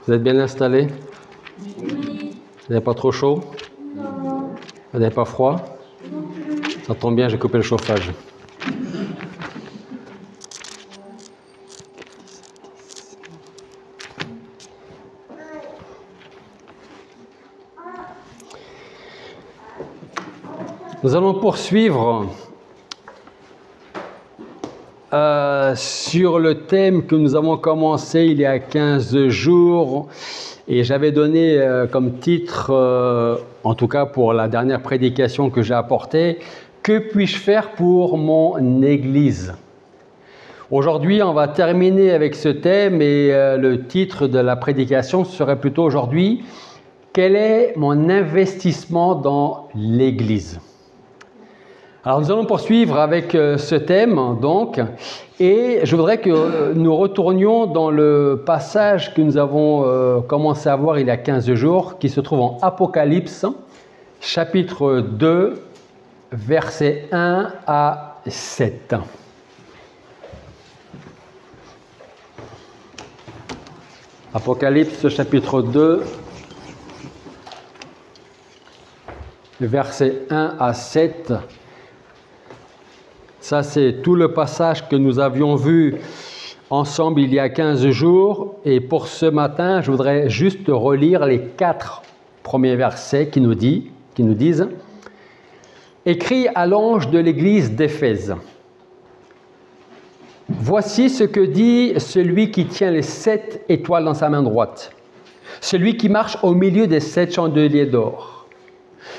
Vous êtes bien installés? Oui. Vous n'avez pas trop chaud? Non. Vous n'avez pas froid? Ça tombe bien, j'ai coupé le chauffage. Nous allons poursuivre sur le thème que nous avons commencé il y a 15 jours et j'avais donné comme titre, en tout cas pour la dernière prédication que j'ai apportée, « Que puis-je faire pour mon Église ?» Aujourd'hui, on va terminer avec ce thème et le titre de la prédication serait plutôt aujourd'hui « Quel est mon investissement dans l'Église ?» Alors nous allons poursuivre avec ce thème donc et je voudrais que nous retournions dans le passage que nous avons commencé à voir il y a 15 jours qui se trouve en Apocalypse chapitre 2 versets 1 à 7. Apocalypse chapitre 2 versets 1 à 7. Ça, c'est tout le passage que nous avions vu ensemble il y a 15 jours. Et pour ce matin, je voudrais juste relire les 4 premiers versets qui nous disent « Écrit à l'ange de l'église d'Éphèse. Voici ce que dit celui qui tient les 7 étoiles dans sa main droite, celui qui marche au milieu des 7 chandeliers d'or.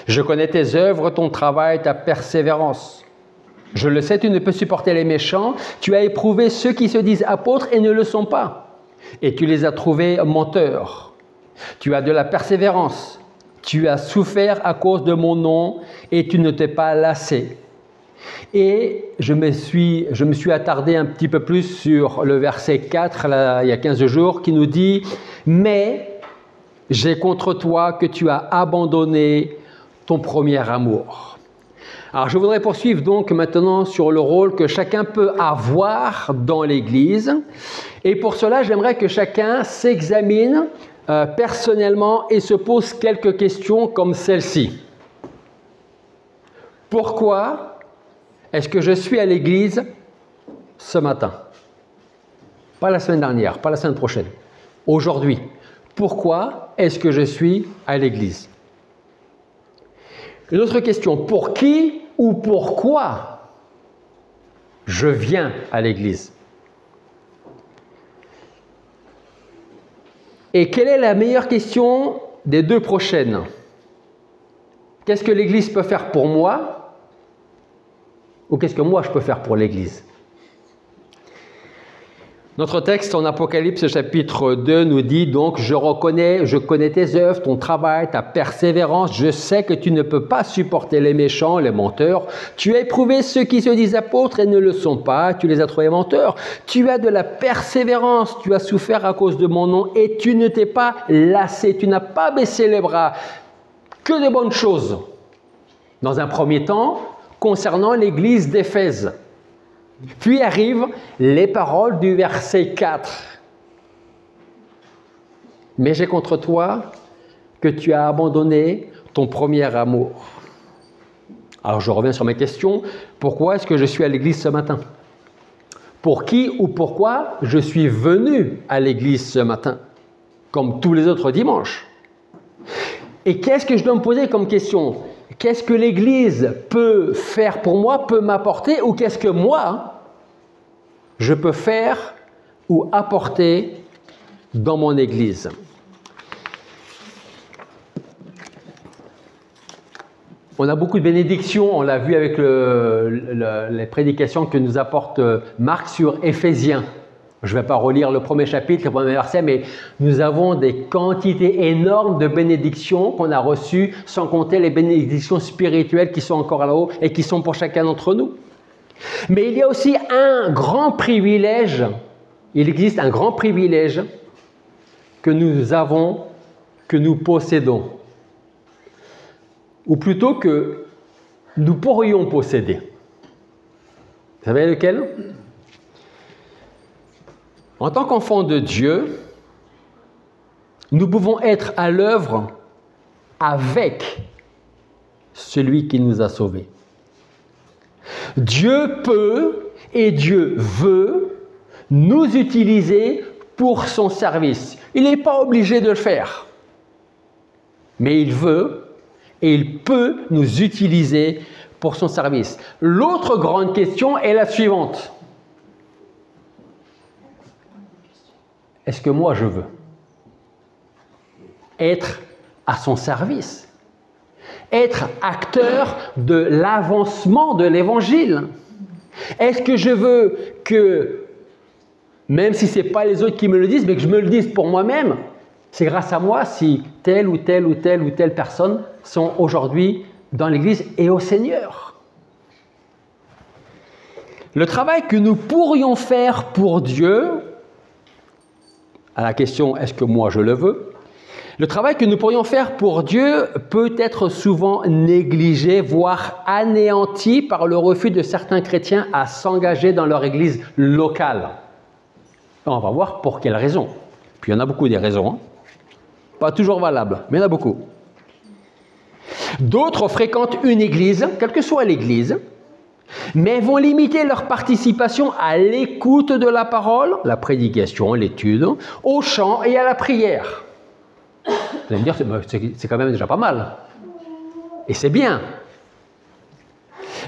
Je connais tes œuvres, ton travail, ta persévérance. Je le sais, tu ne peux supporter les méchants. Tu as éprouvé ceux qui se disent apôtres et ne le sont pas. Et tu les as trouvés menteurs. Tu as de la persévérance. Tu as souffert à cause de mon nom et tu ne t'es pas lassé. Et je me suis attardé un petit peu plus sur le verset 4, là, il y a 15 jours, qui nous dit « Mais j'ai contre toi que tu as abandonné ton premier amour. » Alors, je voudrais poursuivre donc maintenant sur le rôle que chacun peut avoir dans l'Église. Et pour cela, j'aimerais que chacun s'examine personnellement et se pose quelques questions comme celle-ci. Pourquoi est-ce que je suis à l'Église ce matin? Pas la semaine dernière, pas la semaine prochaine. Aujourd'hui. Pourquoi est-ce que je suis à l'Église? Une autre question, pour qui ou pourquoi je viens à l'Église? Et quelle est la meilleure question des 2 prochaines? Qu'est-ce que l'Église peut faire pour moi? Ou qu'est-ce que moi je peux faire pour l'Église? Notre texte en Apocalypse chapitre 2 nous dit donc « Je connais tes œuvres, ton travail, ta persévérance. Je sais que tu ne peux pas supporter les méchants, les menteurs. Tu as éprouvé ceux qui se disent apôtres et ne le sont pas. Tu les as trouvés menteurs. Tu as de la persévérance. Tu as souffert à cause de mon nom et tu ne t'es pas lassé. Tu n'as pas baissé les bras. Que de bonnes choses. » Dans un premier temps, concernant l'église d'Éphèse. Puis arrivent les paroles du verset 4. « Mais j'ai contre toi que tu as abandonné ton premier amour. » Alors je reviens sur mes questions. Pourquoi est-ce que je suis à l'église ce matin? Pour qui ou pourquoi je suis venu à l'église ce matin? Comme tous les autres dimanches. Et qu'est-ce que je dois me poser comme question? Qu'est-ce que l'Église peut faire pour moi, peut m'apporter, ou qu'est-ce que moi, je peux faire ou apporter dans mon Église? On a beaucoup de bénédictions, on l'a vu avec les prédications que nous apporte Marc sur Éphésiens. Je ne vais pas relire le premier chapitre, le premier verset, mais nous avons des quantités énormes de bénédictions qu'on a reçues, sans compter les bénédictions spirituelles qui sont encore là-haut et qui sont pour chacun d'entre nous. Mais il y a aussi un grand privilège, il existe un grand privilège que nous avons, que nous possédons. Ou plutôt que nous pourrions posséder. Vous savez lequel? En tant qu'enfant de Dieu, nous pouvons être à l'œuvre avec celui qui nous a sauvés. Dieu peut et Dieu veut nous utiliser pour son service. Il n'est pas obligé de le faire, mais il veut et il peut nous utiliser pour son service. L'autre grande question est la suivante. Est-ce que moi je veux être à son service? Être acteur de l'avancement de l'Évangile? Est-ce que je veux que, même si ce n'est pas les autres qui me le disent, mais que je me le dise pour moi-même, c'est grâce à moi si telle ou telle ou telle ou telle personne sont aujourd'hui dans l'Église et au Seigneur? Le travail que nous pourrions faire pour Dieu, à la question « est-ce que moi je le veux ?», le travail que nous pourrions faire pour Dieu peut être souvent négligé, voire anéanti par le refus de certains chrétiens à s'engager dans leur église locale. On va voir pour quelles raisons. Puis il y en a beaucoup des raisons, hein. Pas toujours valables, mais il y en a beaucoup. D'autres fréquentent une église, quelle que soit l'église, mais vont limiter leur participation à l'écoute de la parole, la prédication, l'étude, au chant et à la prière. Vous allez me dire, c'est quand même déjà pas mal. Et c'est bien.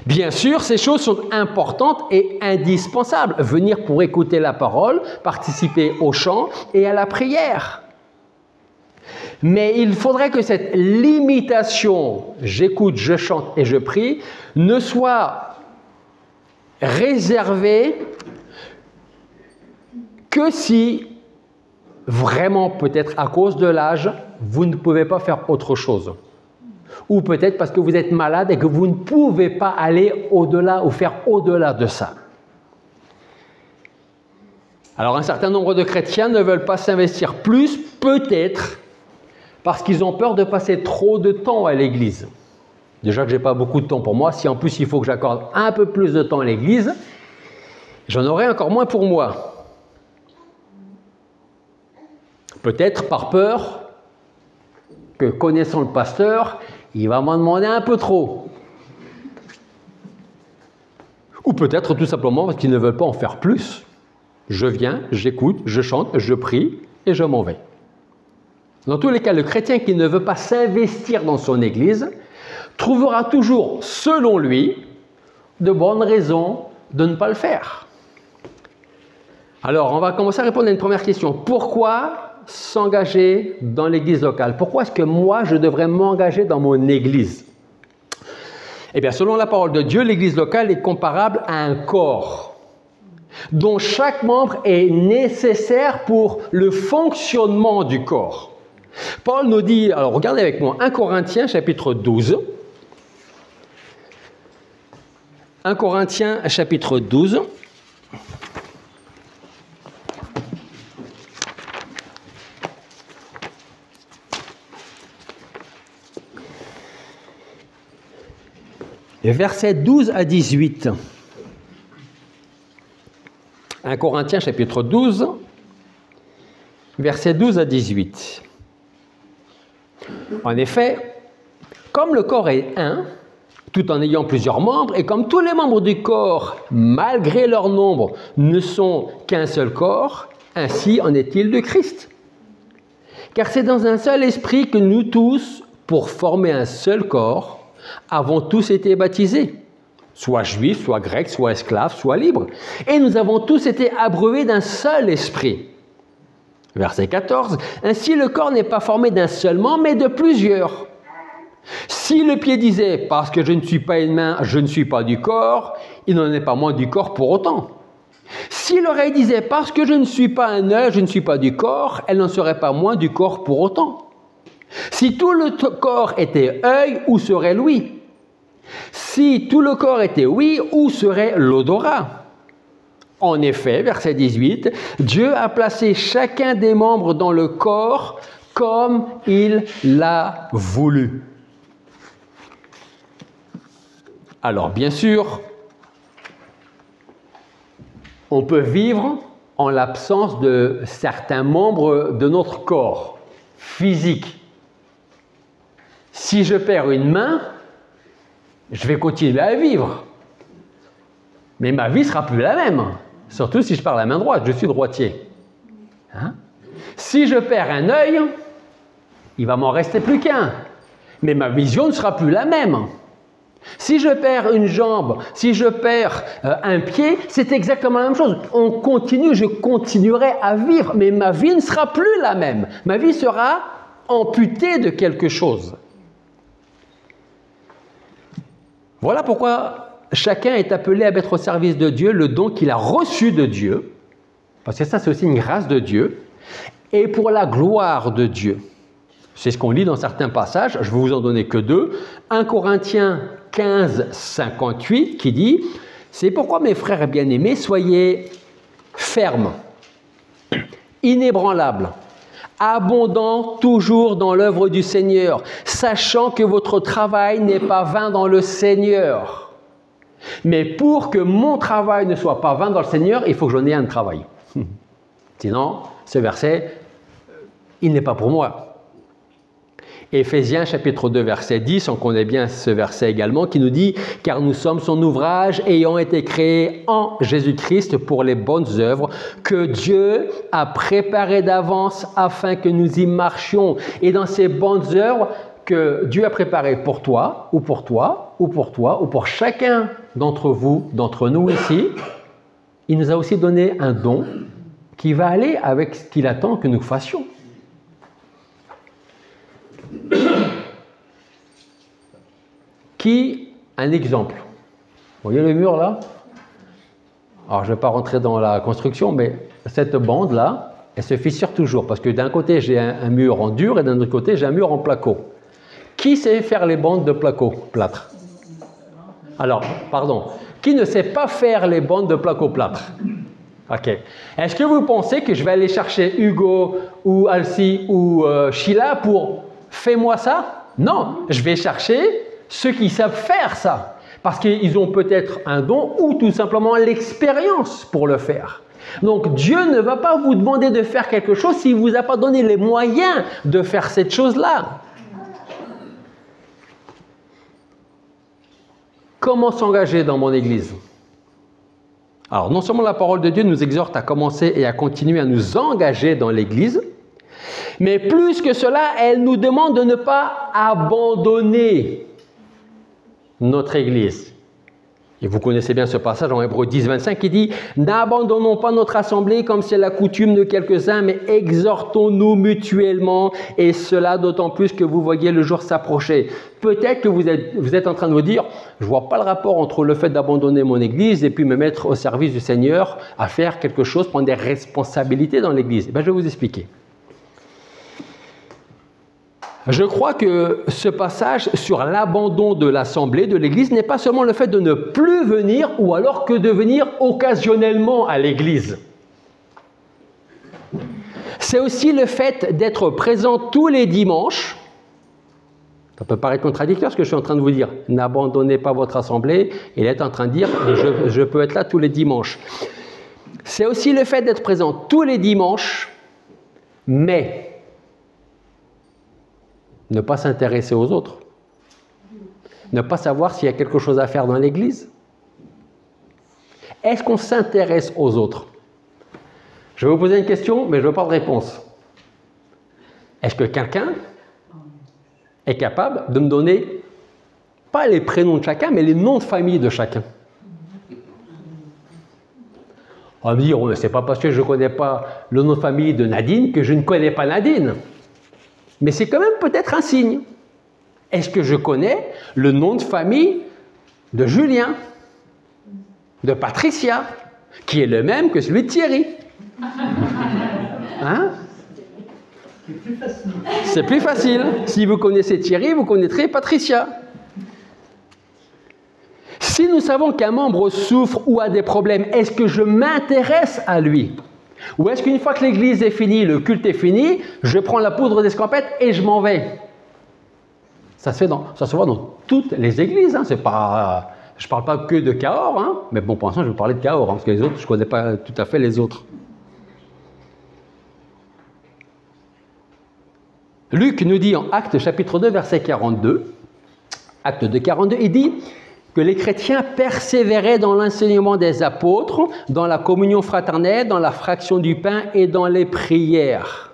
Bien sûr, ces choses sont importantes et indispensables. Venir pour écouter la parole, participer au chant et à la prière. Mais il faudrait que cette limitation, j'écoute, je chante et je prie, ne soit réservée que si vraiment, peut-être à cause de l'âge, vous ne pouvez pas faire autre chose. Ou peut-être parce que vous êtes malade et que vous ne pouvez pas aller au-delà ou faire au-delà de ça. Alors, un certain nombre de chrétiens ne veulent pas s'investir plus, peut-être parce qu'ils ont peur de passer trop de temps à l'église. Déjà que je n'ai pas beaucoup de temps pour moi, si en plus il faut que j'accorde un peu plus de temps à l'église, j'en aurai encore moins pour moi. Peut-être par peur que, connaissant le pasteur, il va m'en demander un peu trop. Ou peut-être tout simplement parce qu'ils ne veulent pas en faire plus. Je viens, j'écoute, je chante, je prie et je m'en vais. Dans tous les cas, le chrétien qui ne veut pas s'investir dans son église trouvera toujours, selon lui, de bonnes raisons de ne pas le faire. Alors, on va commencer à répondre à une première question. Pourquoi s'engager dans l'église locale? Pourquoi est-ce que moi, je devrais m'engager dans mon église? Eh bien, selon la parole de Dieu, l'église locale est comparable à un corps dont chaque membre est nécessaire pour le fonctionnement du corps. Paul nous dit, alors regardez avec moi, 1 Corinthiens chapitre 12. 1 Corinthiens chapitre 12. Versets 12 à 18. 1 Corinthiens chapitre 12, versets 12 à 18. En effet, comme le corps est un, tout en ayant plusieurs membres, et comme tous les membres du corps, malgré leur nombre, ne sont qu'un seul corps, ainsi en est-il de Christ. Car c'est dans un seul esprit que nous tous, pour former un seul corps, avons tous été baptisés, soit juifs, soit grecs, soit esclaves, soit libres. Et nous avons tous été abreuvés d'un seul esprit. Verset 14. Ainsi le corps n'est pas formé d'un seul membre, mais de plusieurs. Si le pied disait, parce que je ne suis pas une main, je ne suis pas du corps, il n'en est pas moins du corps pour autant. Si l'oreille disait, parce que je ne suis pas un œil, je ne suis pas du corps, elle n'en serait pas moins du corps pour autant. Si tout le corps était œil, où serait l'ouïe? Si tout le corps était ouïe, où serait l'odorat? En effet, verset 18, Dieu a placé chacun des membres dans le corps comme il l'a voulu. Alors, bien sûr, on peut vivre en l'absence de certains membres de notre corps. physique. Si je perds une main, je vais continuer à vivre. Mais ma vie ne sera plus la même. Surtout si je perds la main droite, je suis droitier. Hein? Si je perds un œil, il va m'en rester plus qu'un. Mais ma vision ne sera plus la même. Si je perds une jambe, si je perds un pied, c'est exactement la même chose. On continue, je continuerai à vivre, mais ma vie ne sera plus la même. Ma vie sera amputée de quelque chose. Voilà pourquoi chacun est appelé à mettre au service de Dieu le don qu'il a reçu de Dieu, parce que ça c'est aussi une grâce de Dieu, et pour la gloire de Dieu. C'est ce qu'on lit dans certains passages, je vais vous en donner que deux. 1 Corinthiens 15, 58 qui dit « C'est pourquoi mes frères bien-aimés, soyez fermes, inébranlables, abondants toujours dans l'œuvre du Seigneur, sachant que votre travail n'est pas vain dans le Seigneur. Mais pour que mon travail ne soit pas vain dans le Seigneur, il faut que j'en ai un de travail. Sinon, ce verset, il n'est pas pour moi. » Éphésiens chapitre 2 verset 10, on connaît bien ce verset également, qui nous dit « Car nous sommes son ouvrage ayant été créés en Jésus-Christ pour les bonnes œuvres que Dieu a préparées d'avance afin que nous y marchions. » Et dans ces bonnes œuvres que Dieu a préparées pour toi, ou pour toi, ou pour toi, ou pour chacun d'entre vous, d'entre nous ici, il nous a aussi donné un don qui va aller avec ce qu'il attend que nous fassions. Un exemple. Vous voyez le mur là? Alors je ne vais pas rentrer dans la construction, mais cette bande là, elle se fissure toujours parce que d'un côté j'ai un mur en dur et d'un autre côté j'ai un mur en placo. Qui sait faire les bandes de placo plâtre? Alors, pardon, qui ne sait pas faire les bandes de placo plâtre? Ok. Est-ce que vous pensez que je vais aller chercher Hugo ou Alcy ou Sheila pour fais-moi ça? Non, je vais chercher ceux qui savent faire ça, parce qu'ils ont peut-être un don ou tout simplement l'expérience pour le faire. Donc Dieu ne va pas vous demander de faire quelque chose s'il ne vous a pas donné les moyens de faire cette chose-là. Comment s'engager dans mon Église? Alors non seulement la parole de Dieu nous exhorte à commencer et à continuer à nous engager dans l'Église, mais plus que cela, elle nous demande de ne pas abandonner notre Église. Et vous connaissez bien ce passage en Hébreux 10, 25 qui dit « N'abandonnons pas notre assemblée comme c'est la coutume de quelques-uns, mais exhortons-nous mutuellement, et cela d'autant plus que vous voyez le jour s'approcher. » Peut-être que vous êtes en train de vous dire « Je ne vois pas le rapport entre le fait d'abandonner mon Église et puis me mettre au service du Seigneur à faire quelque chose, prendre des responsabilités dans l'Église. » Je vais vous expliquer. Je crois que ce passage sur l'abandon de l'assemblée, de l'Église, n'est pas seulement le fait de ne plus venir ou alors que de venir occasionnellement à l'Église. C'est aussi le fait d'être présent tous les dimanches. Ça peut paraître contradictoire ce que je suis en train de vous dire. N'abandonnez pas votre assemblée. Il est en train de dire je peux être là tous les dimanches. C'est aussi le fait d'être présent tous les dimanches, mais ne pas s'intéresser aux autres. Ne pas savoir s'il y a quelque chose à faire dans l'Église. Est-ce qu'on s'intéresse aux autres? Je vais vous poser une question, mais je ne veux pas de réponse. Est-ce que quelqu'un est capable de me donner, pas les prénoms de chacun, mais les noms de famille de chacun? On va me dire, oh, c'est pas parce que je ne connais pas le nom de famille de Nadine que je ne connais pas Nadine. Mais c'est quand même peut-être un signe. Est-ce que je connais le nom de famille de Julien, de Patricia, qui est le même que celui de Thierry? Hein? C'est plus facile. Si vous connaissez Thierry, vous connaîtrez Patricia. Si nous savons qu'un membre souffre ou a des problèmes, est-ce que je m'intéresse à lui? Ou est-ce qu'une fois que l'église est finie, le culte est fini, je prends la poudre d'escampette et je m'en vais? Ça se voit dans toutes les églises. Hein. Je ne parle pas que de Cahors, hein. Mais bon, pour l'instant, je vais vous parler de Cahors, hein, parce que les autres, je ne connais pas tout à fait les autres. Luc nous dit en Actes chapitre 2, verset 42, Acte 2, 42, il dit que les chrétiens persévéraient dans l'enseignement des apôtres, dans la communion fraternelle, dans la fraction du pain et dans les prières.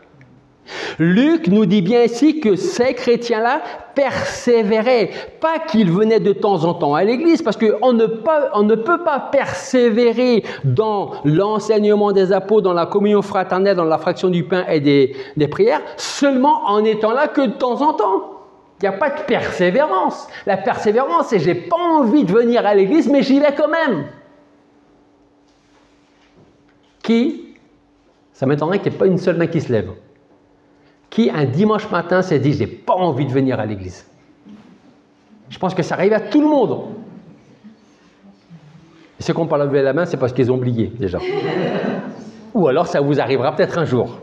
Luc nous dit bien ici que ces chrétiens-là persévéraient, pas qu'ils venaient de temps en temps à l'église, parce qu'on ne peut pas persévérer dans l'enseignement des apôtres, dans la communion fraternelle, dans la fraction du pain et des prières, seulement en étant là que de temps en temps. Il n'y a pas de persévérance. La persévérance, c'est « j'ai pas envie de venir à l'église, mais j'y vais quand même ». Qui, ça m'étonnerait qu'il n'y ait pas une seule main qui se lève, qui un dimanche matin s'est dit « j'ai pas envie de venir à l'église ». Je pense que ça arrive à tout le monde. Et ceux qui n'ont pas levé la main, c'est parce qu'ils ont oublié déjà. Ou alors ça vous arrivera peut-être un jour.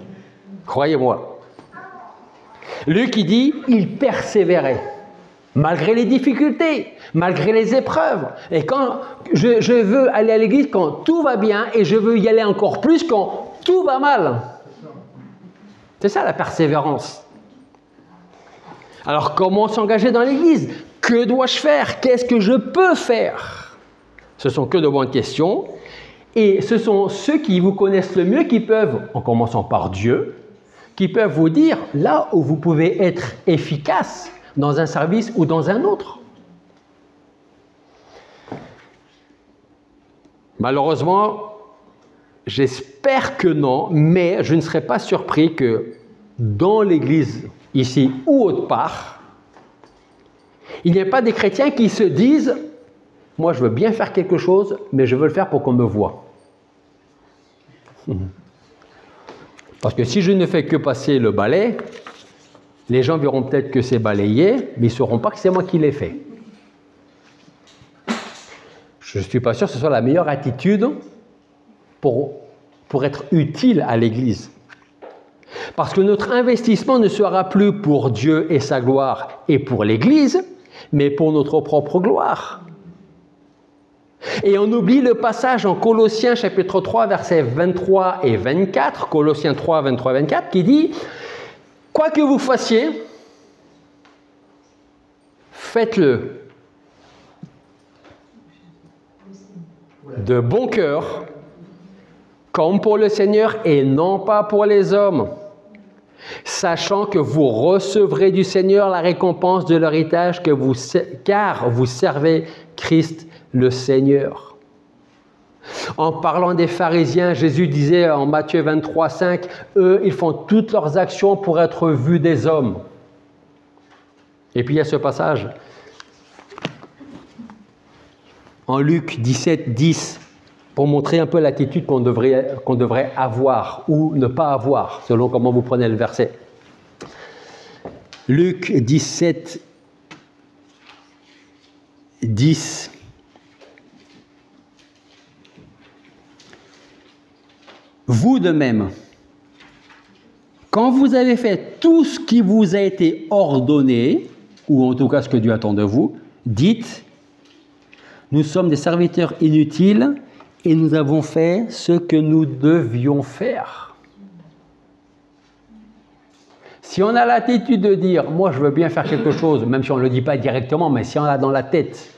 Croyez-moi. Luc, il dit, il persévérait, malgré les difficultés, malgré les épreuves. Et quand je veux aller à l'église quand tout va bien, et je veux y aller encore plus quand tout va mal. C'est ça la persévérance. Alors comment s'engager dans l'église? Que dois-je faire? Qu'est-ce que je peux faire? Ce sont que de bonnes questions. Et ce sont ceux qui vous connaissent le mieux qui peuvent, en commençant par Dieu, qui peuvent vous dire là où vous pouvez être efficace dans un service ou dans un autre. Malheureusement, j'espère que non, mais je ne serais pas surpris que dans l'Église, ici ou autre part, il n'y ait pas des chrétiens qui se disent « moi, je veux bien faire quelque chose, mais je veux le faire pour qu'on me voie. » Parce que si je ne fais que passer le balai, les gens verront peut-être que c'est balayé, mais ils ne sauront pas que c'est moi qui l'ai fait. Je ne suis pas sûr que ce soit la meilleure attitude pour être utile à l'Église. Parce que notre investissement ne sera plus pour Dieu et sa gloire et pour l'Église, mais pour notre propre gloire. Et on oublie le passage en Colossiens chapitre 3, versets 23 et 24, Colossiens 3, 23 et 24, qui dit « Quoi que vous fassiez, faites-le de bon cœur, comme pour le Seigneur et non pas pour les hommes, sachant que vous recevrez du Seigneur la récompense de l'héritage car vous servez Christ le Seigneur. » En parlant des pharisiens, Jésus disait en Matthieu 23, 5, « Eux, ils font toutes leurs actions pour être vus des hommes. » Et puis il y a ce passage en Luc 17, 10, pour montrer un peu l'attitude qu'on devrait avoir ou ne pas avoir, selon comment vous prenez le verset. Luc 17, 10. Vous de même, quand vous avez fait tout ce qui vous a été ordonné, ou en tout cas ce que Dieu attend de vous, dites, nous sommes des serviteurs inutiles et nous avons fait ce que nous devions faire. Si on a l'attitude de dire, moi je veux bien faire quelque chose, même si on ne le dit pas directement, mais si on l'a dans la tête,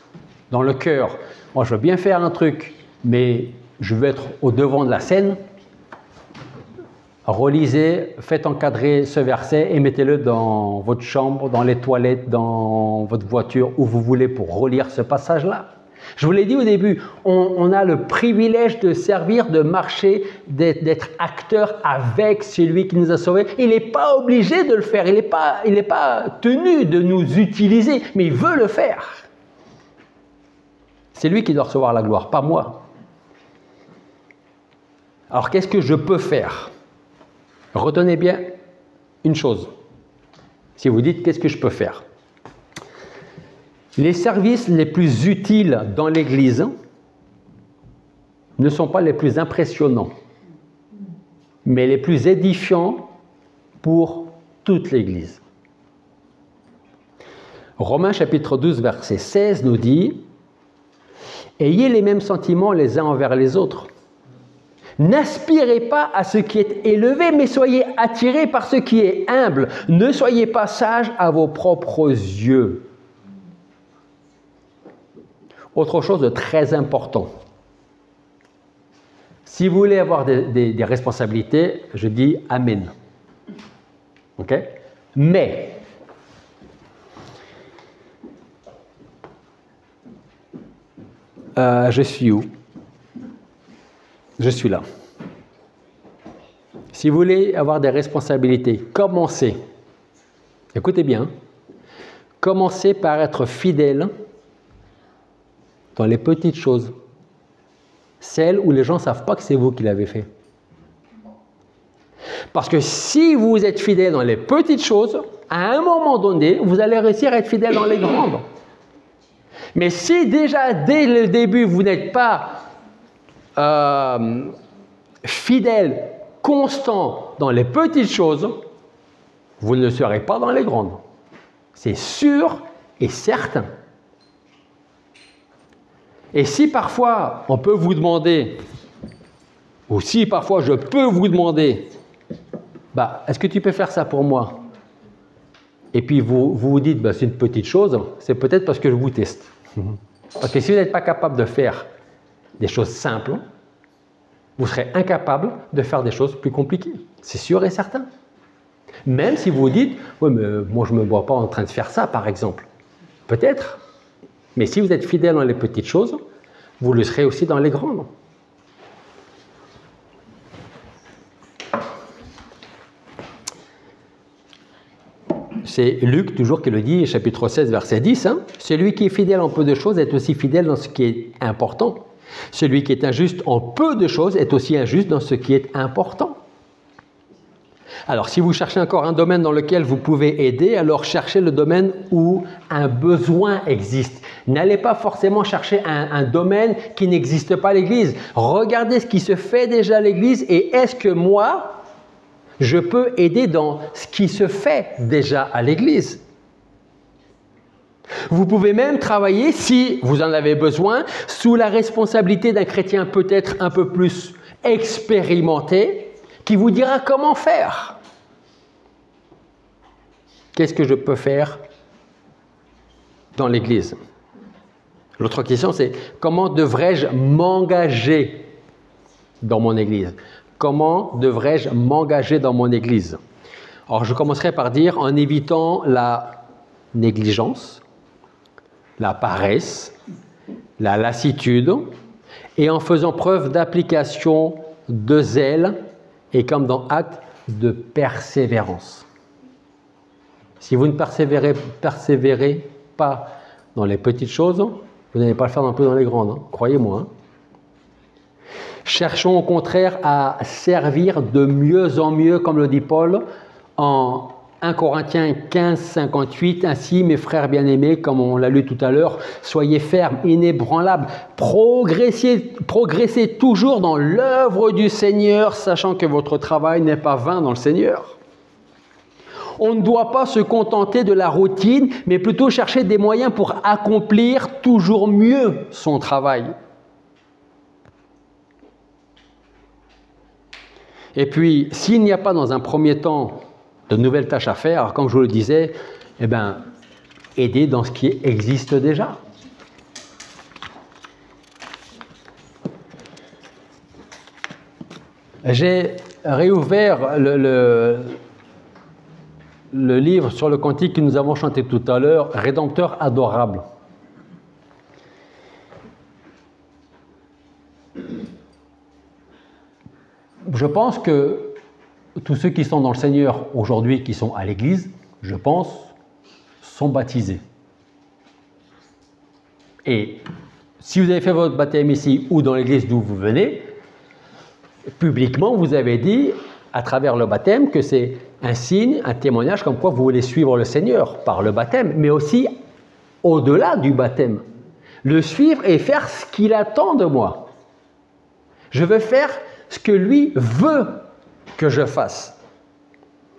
dans le cœur, moi je veux bien faire un truc, mais je veux être au devant de la scène, relisez, faites encadrer ce verset et mettez-le dans votre chambre, dans les toilettes, dans votre voiture, où vous voulez pour relire ce passage-là. Je vous l'ai dit au début, on a le privilège de servir, de marcher, d'être acteur avec celui qui nous a sauvés. Il n'est pas obligé de le faire, il n'est pas tenu de nous utiliser, mais il veut le faire. C'est lui qui doit recevoir la gloire, pas moi. Alors qu'est-ce que je peux faire ? Retenez bien une chose. Si vous dites, qu'est-ce que je peux faire ? Les services les plus utiles dans l'Église ne sont pas les plus impressionnants, mais les plus édifiants pour toute l'Église. Romains chapitre 12, verset 16 nous dit « Ayez les mêmes sentiments les uns envers les autres. N'aspirez pas à ce qui est élevé, mais soyez attirés par ce qui est humble. Ne soyez pas sages à vos propres yeux. Autre chose de très important. Si vous voulez avoir des responsabilités, je dis Amen. OK? Mais, je suis où? Je suis là. Si vous voulez avoir des responsabilités, commencez. Écoutez bien. Commencez par être fidèle dans les petites choses. Celles où les gens ne savent pas que c'est vous qui l'avez fait. Parce que si vous êtes fidèle dans les petites choses, à un moment donné, vous allez réussir à être fidèle dans les grandes. Mais si déjà, dès le début, vous n'êtes pas fidèle, constant dans les petites choses, vous ne le serez pas dans les grandes. C'est sûr et certain. Et si parfois on peut vous demander, ou si parfois je peux vous demander, est-ce que tu peux faire ça pour moi? Et puis vous dites, c'est une petite chose, c'est peut-être parce que je vous teste. Parce que si vous n'êtes pas capable de faire des choses simples, vous serez incapable de faire des choses plus compliquées. C'est sûr et certain. Même si vous dites, oui, mais moi je ne me vois pas en train de faire ça, par exemple. Peut-être. Mais si vous êtes fidèle dans les petites choses, vous le serez aussi dans les grandes. C'est Luc toujours qui le dit, chapitre 16, verset 10. Celui qui est fidèle en peu de choses est aussi fidèle dans ce qui est important. Celui qui est injuste en peu de choses est aussi injuste dans ce qui est important. Alors, si vous cherchez encore un domaine dans lequel vous pouvez aider, alors cherchez le domaine où un besoin existe. N'allez pas forcément chercher un domaine qui n'existe pas à l'Église. Regardez ce qui se fait déjà à l'Église et est-ce que moi, je peux aider dans ce qui se fait déjà à l'Église. Vous pouvez même travailler, si vous en avez besoin, sous la responsabilité d'un chrétien peut-être un peu plus expérimenté, qui vous dira comment faire. Qu'est-ce que je peux faire dans l'Église? L'autre question, c'est comment devrais-je m'engager dans mon Église? Comment devrais-je m'engager dans mon Église? Alors, je commencerai par dire en évitant la négligence, la paresse, la lassitude, et en faisant preuve d'application, de zèle, et comme dans Actes, de persévérance. Si vous ne persévérez pas dans les petites choses, vous n'allez pas le faire non plus dans les grandes, croyez-moi. Cherchons au contraire à servir de mieux en mieux, comme le dit Paul, en 1 Corinthiens 15, 58, ainsi, mes frères bien-aimés, comme on l'a lu tout à l'heure, soyez fermes, inébranlables, progressez toujours dans l'œuvre du Seigneur, sachant que votre travail n'est pas vain dans le Seigneur. On ne doit pas se contenter de la routine, mais plutôt chercher des moyens pour accomplir toujours mieux son travail. Et puis, s'il n'y a pas dans un premier temps de nouvelles tâches à faire, alors comme je vous le disais, aidez dans ce qui existe déjà. J'ai réouvert le livre sur le cantique que nous avons chanté tout à l'heure, Rédempteur adorable. Je pense que tous ceux qui sont dans le Seigneur aujourd'hui, qui sont à l'Église, je pense, sont baptisés. Et si vous avez fait votre baptême ici ou dans l'Église d'où vous venez, publiquement, vous avez dit, à travers le baptême, que c'est un signe, un témoignage comme quoi vous voulez suivre le Seigneur par le baptême, mais aussi au-delà du baptême. Le suivre et faire ce qu'il attend de moi. Je veux faire ce que lui veut que je fasse.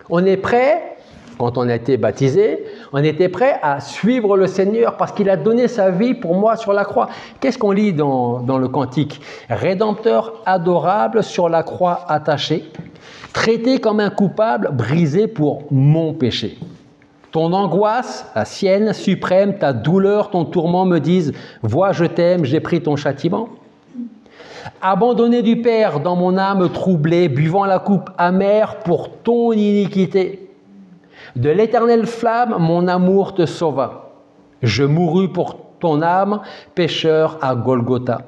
On est prêt, quand on a été baptisé, On était prêt à suivre le Seigneur parce qu'il a donné sa vie pour moi sur la croix. Qu'est-ce qu'on lit dans le cantique? Rédempteur adorable sur la croix attaché, traité comme un coupable, brisé pour mon péché. Ton angoisse, la sienne suprême, ta douleur, ton tourment me disent « Vois, je t'aime, j'ai pris ton châtiment ». Abandonné du Père dans mon âme troublée, buvant la coupe amère pour ton iniquité. De l'éternelle flamme, mon amour te sauva. Je mourus pour ton âme, pécheur à Golgotha.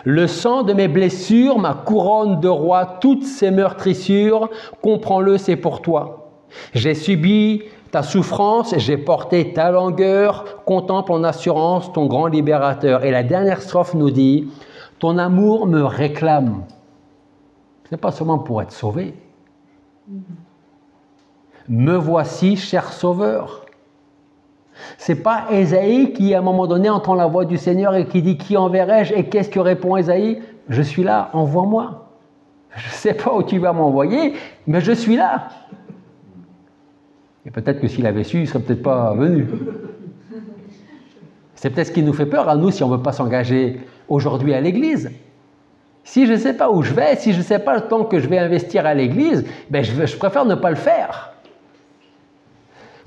Le sang de mes blessures, ma couronne de roi, toutes ces meurtrissures, comprends-le, c'est pour toi. J'ai subi ta souffrance, j'ai porté ta langueur, contemple en assurance ton grand libérateur. Et la dernière strophe nous dit, ton amour me réclame. Ce n'est pas seulement pour être sauvé. Me voici, cher Sauveur. Ce n'est pas Ésaïe qui, à un moment donné, entend la voix du Seigneur et qui dit, qui enverrai-je? Et qu'est-ce que répond Ésaïe? Je suis là, envoie-moi. Je ne sais pas où tu vas m'envoyer, mais je suis là. Et peut-être que s'il avait su, il ne serait peut-être pas venu. C'est peut-être ce qui nous fait peur à nous si on ne veut pas s'engager aujourd'hui à l'Église. Si je ne sais pas où je vais, si je ne sais pas le temps que je vais investir à l'Église, ben je préfère ne pas le faire.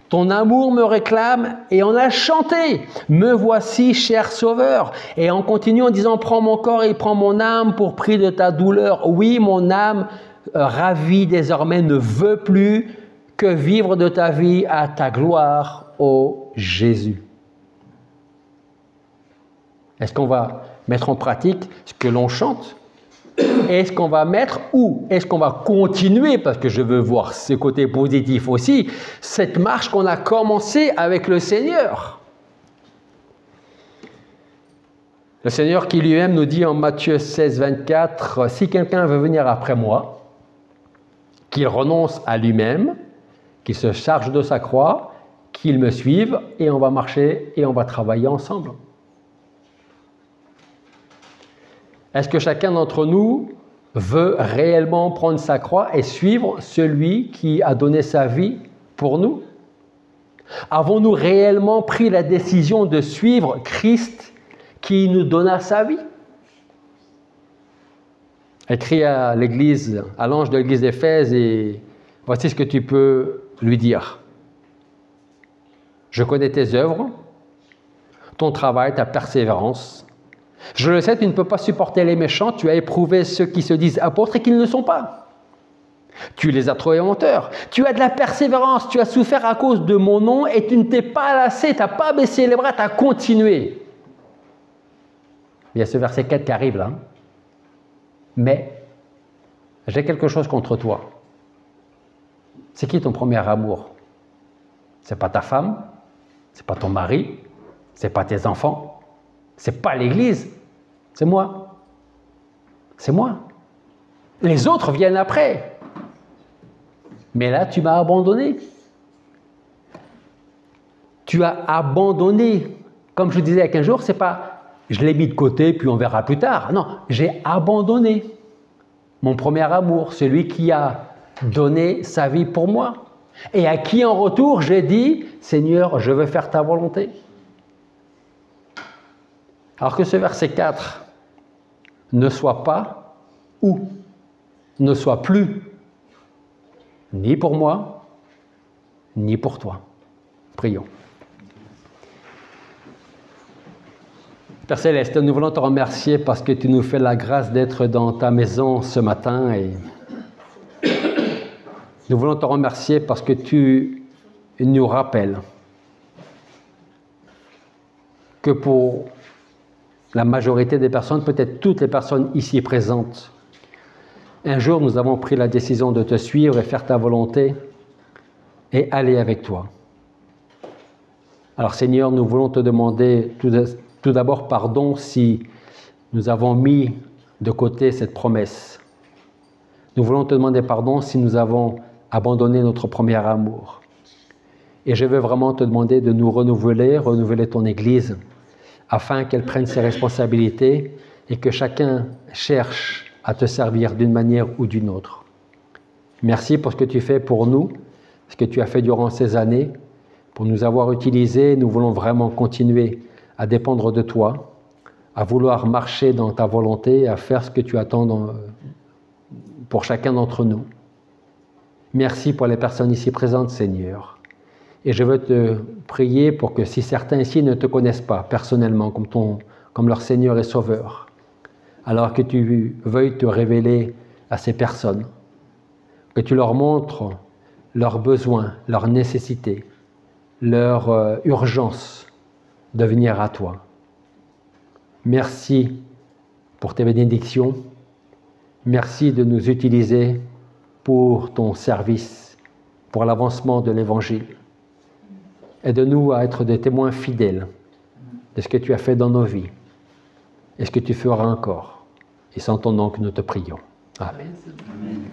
Ton amour me réclame et on a chanté. Me voici, cher Sauveur. Et on continue en disant, prends mon corps et prends mon âme pour prix de ta douleur. Oui, mon âme ravie désormais ne veut plus que vivre de ta vie à ta gloire, ô Jésus. Est-ce qu'on va mettre en pratique ce que l'on chante? Est-ce qu'on va mettre ou est-ce qu'on va continuer, parce que je veux voir ce côté positif aussi, cette marche qu'on a commencée avec le Seigneur? Le Seigneur qui lui-même nous dit en Matthieu 16, 24, « Si quelqu'un veut venir après moi, qu'il renonce à lui-même, qu'il se charge de sa croix, qu'il me suive, et on va marcher et on va travailler ensemble. » Est-ce que chacun d'entre nous veut réellement prendre sa croix et suivre celui qui a donné sa vie pour nous? Avons-nous réellement pris la décision de suivre Christ qui nous donna sa vie? Écris à l'église, à l'ange de l'église d'Éphèse, et voici ce que tu peux lui dire. Je connais tes œuvres, ton travail, ta persévérance. Je le sais, tu ne peux pas supporter les méchants, tu as éprouvé ceux qui se disent apôtres et qui ne le sont pas. Tu les as trouvés menteurs. Tu as de la persévérance, tu as souffert à cause de mon nom et tu ne t'es pas lassé, tu n'as pas baissé les bras, tu as continué. Il y a ce verset 4 qui arrive là. Mais j'ai quelque chose contre toi. C'est qui ton premier amour? C'est pas ta femme, c'est pas ton mari, c'est pas tes enfants, c'est pas l'Église, c'est moi. C'est moi. Les autres viennent après. Mais là, tu m'as abandonné. Tu as abandonné. Comme je disais il y a 15 jours, c'est pas je l'ai mis de côté puis on verra plus tard. Non, j'ai abandonné mon premier amour, celui qui a donné sa vie pour moi. Et à qui en retour j'ai dit, Seigneur, je veux faire ta volonté. Alors que ce verset 4 ne soit pas ou ne soit plus ni pour moi, ni pour toi. Prions. Père Céleste, nous voulons te remercier parce que tu nous fais la grâce d'être dans ta maison ce matin et nous voulons te remercier parce que tu nous rappelles que pour la majorité des personnes, peut-être toutes les personnes ici présentes, un jour nous avons pris la décision de te suivre et faire ta volonté et aller avec toi. Alors Seigneur, nous voulons te demander tout d'abord pardon si nous avons mis de côté cette promesse. Nous voulons te demander pardon si nous avons abandonné notre premier amour. Et je veux vraiment te demander de nous renouveler ton Église, afin qu'elle prenne ses responsabilités et que chacun cherche à te servir d'une manière ou d'une autre. Merci pour ce que tu fais pour nous, ce que tu as fait durant ces années. pour nous avoir utilisés. Nous voulons vraiment continuer à dépendre de toi, à vouloir marcher dans ta volonté, à faire ce que tu attends pour chacun d'entre nous. Merci pour les personnes ici présentes, Seigneur. Et je veux te prier pour que si certains ici ne te connaissent pas personnellement comme leur Seigneur et Sauveur, alors que tu veuilles te révéler à ces personnes, que tu leur montres leurs besoins, leurs nécessités, leur urgence de venir à toi. Merci pour tes bénédictions. Merci de nous utiliser pour ton service, pour l'avancement de l'Évangile. Aide-nous à être des témoins fidèles de ce que tu as fait dans nos vies et ce que tu feras encore. Et c'est en ton nom que nous te prions. Amen. Amen.